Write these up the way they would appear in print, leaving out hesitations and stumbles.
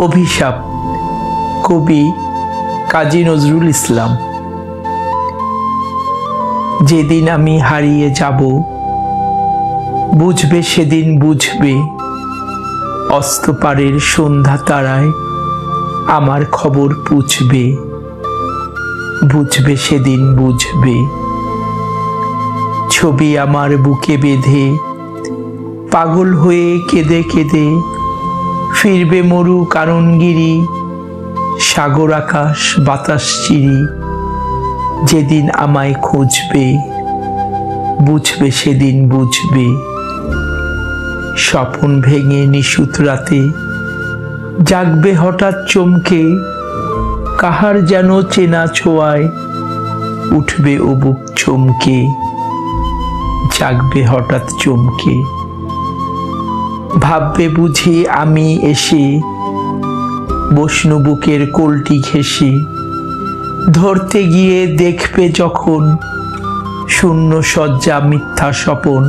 অভিশাপ, কবি কাজী নজরুল ইসলাম। যেদিন আমি হারিয়ে যাব, বুঝবে সেদিন বুঝবে, অস্তপারের সন্ধ্যা তারায় আমার খবর পুছবে, বুঝবে সেদিন বুঝবে। ছবি আমার বুকে বেঁধে পাগল হয়ে কেঁদে কেঁদে ফিরবে মরু কাননগিরি, সাগর আকাশ বাতাস চিরি। যেদিন আমায় খুঁজবে, বুঝবে সেদিন বুঝবে। স্বপন ভেঙে নিশুত রাতে জাগবে হঠাৎ চমকে, কাহার যেন চেনা ছোঁয়ায় উঠবে ও বুক চমকে, জাগবে হঠাৎ চমকে। ভাববে বুঝি আমি এসে বসনু বুকের কোলটি ঘেঁষে, ধরতে গিয়ে দেখবে যখন শূন্য শয্যা মিথ্যা স্বপন।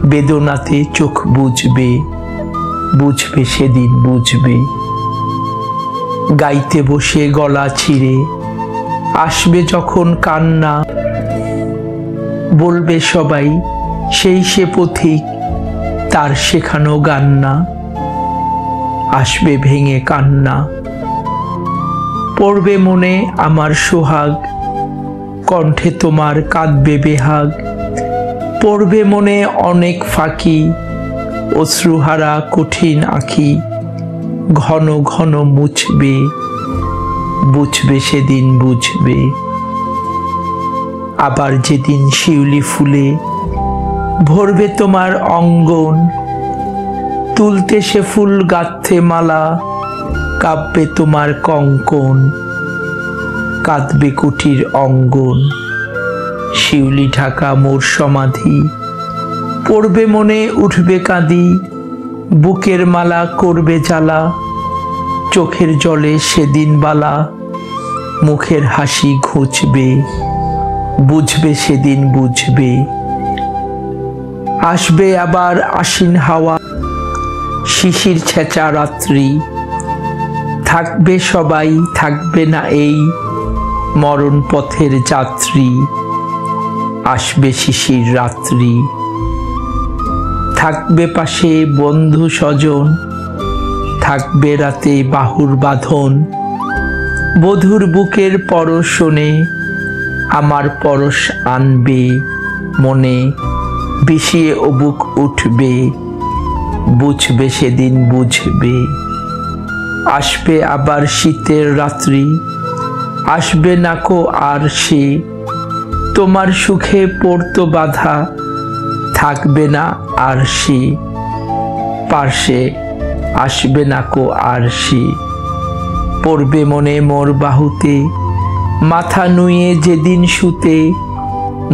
বেদনাতে চোখ বুঝবে, বুঝবে সেদিন বুঝবে। গাইতে বসে গলা ছিঁড়ে আসবে যখন কান্না, বলবে সবাই সেই সে পথিক, তার শেখানো গান না। আসবে ভেঙে কান্না, পড়বে মনে আমার সোহাগ, কণ্ঠে তোমার কাঁদবে বেহাগ। পড়বে মনে অনেক ফাঁকি, অশ্রুহারা কঠিন আঁখি। ঘন ঘন মুছবে, বুঝবে সেদিন বুঝবে। আবার যেদিন শিউলি ফুলে ভরবে তোমার অঙ্গন, তুলতে সে ফুল গাঁথতে মালা, কাঁপবে তোমার কঙ্কন। কাঁদবে কুটির অঙ্গন, শিউলি ঢাকা মোর সমাধি। পড়বে মনে উঠবে কাঁদি, বুকের মালা করবে জ্বালা। চোখের জলে সেদিন বালা, মুখের হাসি ঘুচবে, বুঝবে সেদিন বুঝবে। আসবে আবার আশ্বিন হাওয়া, শিশির ছেঁচা রাত্রি। থাকবে সবাই, থাকবে না এই মরণ পথের যাত্রী। আসবে শিশির রাত্রি, থাকবে পাশে বন্ধু স্বজন। থাকবে রাতে বাহুর বাঁধন, বধুর বুকের পরশ শোনে আমার পরশ আনবে মনে। বিষিয়ে ও বুক উঠবে, বুঝবে সেদিন বুঝবে। আসবে আবার শীতের রাত্রি, আসবে নাকো আর সে তোমার সুখে পড়তো বাধা। থাকবে না আর সে পার্শ্বে, আসবে নাকো আর সে। পড়বে মনে মোর বাহুতে, মাথা নুয়ে যেদিন শুতে।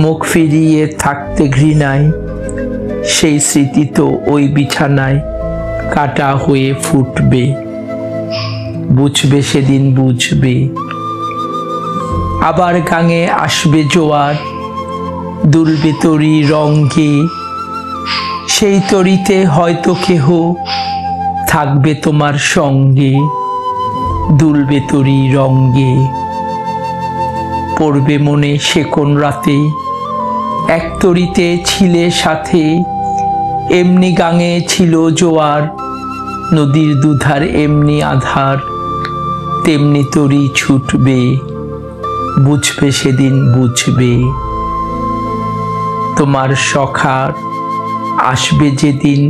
মুখ ফিরিয়ে থাকতে ঘৃণায়, সেই স্মৃতি তো ওই বিছানায় কাটা হয়ে ফুটবে, বুঝবে সেদিন বুঝবে। আবার গাঙে আসবে জোয়ার, দুলবে তরি রঙে। সেই তরিতে হয়তো কেহ থাকবে তোমার সঙ্গে, দুলবে তরি রঙে। পড়বে মনে সে কোন রাতে, এক তরিতে ছিলে সাথে। এমনি গাঙে ছিল জোয়ার, নদীর দুধার এমনি আধার। তেমনি তরি ছুটবে, বুঝবে সেদিন বুঝবে। তোমার সখার আসবে যেদিন,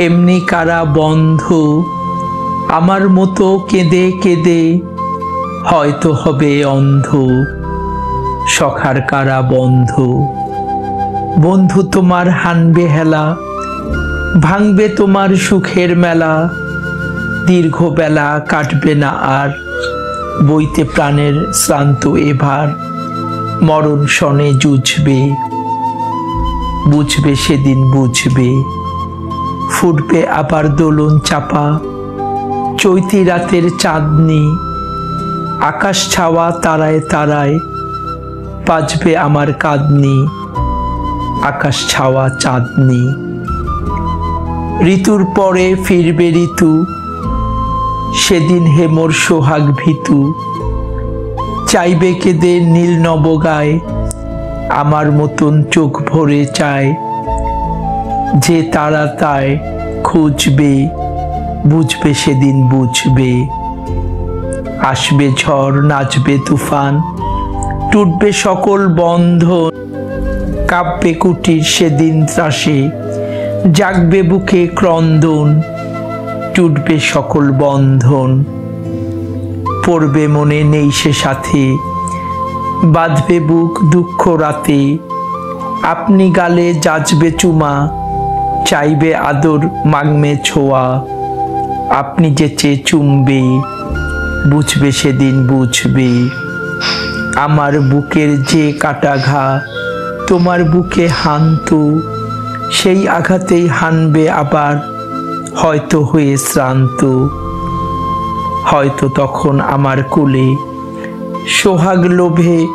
এমনি কারা বন্ধ। আমার মতো কেঁদে কেঁদে হয়তো হবে অন্ধ। সখার কারা বন্ধ, বন্ধু তোমার হানবে হেলা। ভাঙবে তোমার সুখের মেলা, দীর্ঘ বেলা কাটবে না আর। বইতে প্রাণের শ্রান্ত এভার, মরণ শনে জুঝবে, বুঝবে সেদিন বুঝবে। ফুটবে আবার দোলন চাপা, চৈতি রাতের চাঁদনি। আকাশ ছাওয়া তারায় তারায়, বাজবে আমার কাঁদনি। আকাশ ছাওয়া চাঁদনি। ঋতুর পরে ফিরবে ঋতু, সেদিন হে মোর সোহাগ ভীতু, চাইবে কেঁদে নীল নবগায়, আমার মতন চোখ ভরে চায়, যে তারা তায় খুঁজবে, বুঝবে সেদিন বুঝবে। আসবে ঝড়, নাচবে তুফান, টুটবে সকল বন্ধন, কাঁপবে কুটির সেদিন ত্রাসে, জাগবে বুকে ক্রন্দন, টুটবে সকল বন্ধন। পড়বে মনে নেই সে সাথে, বাঁধবে বুক দুঃখ রাতে, আপনি গালে যাচবে চুমা, চাইবে আদর মাগমে ছোঁয়া, আপনি যেচে চুমবে, বুঝবে সেদিন বুঝবে। আমার বুকের যে কাটা ঘা তোমার বুকে হানতো, সেই আঘাতেই হানবে আবার, হয়তো হয়ে শ্রান্ত। হয়তো তখন আমার কোলে সোহাগ লোভে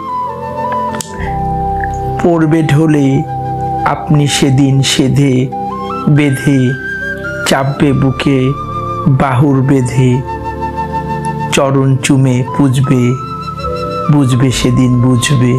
পড়বে ঢলে, আপনি সেদিন সেধে বেঁধে চাপবে বুকে বাহুর বেঁধে, চরণ চুমে পুজবে, বুঝবে সেদিন বুঝবে।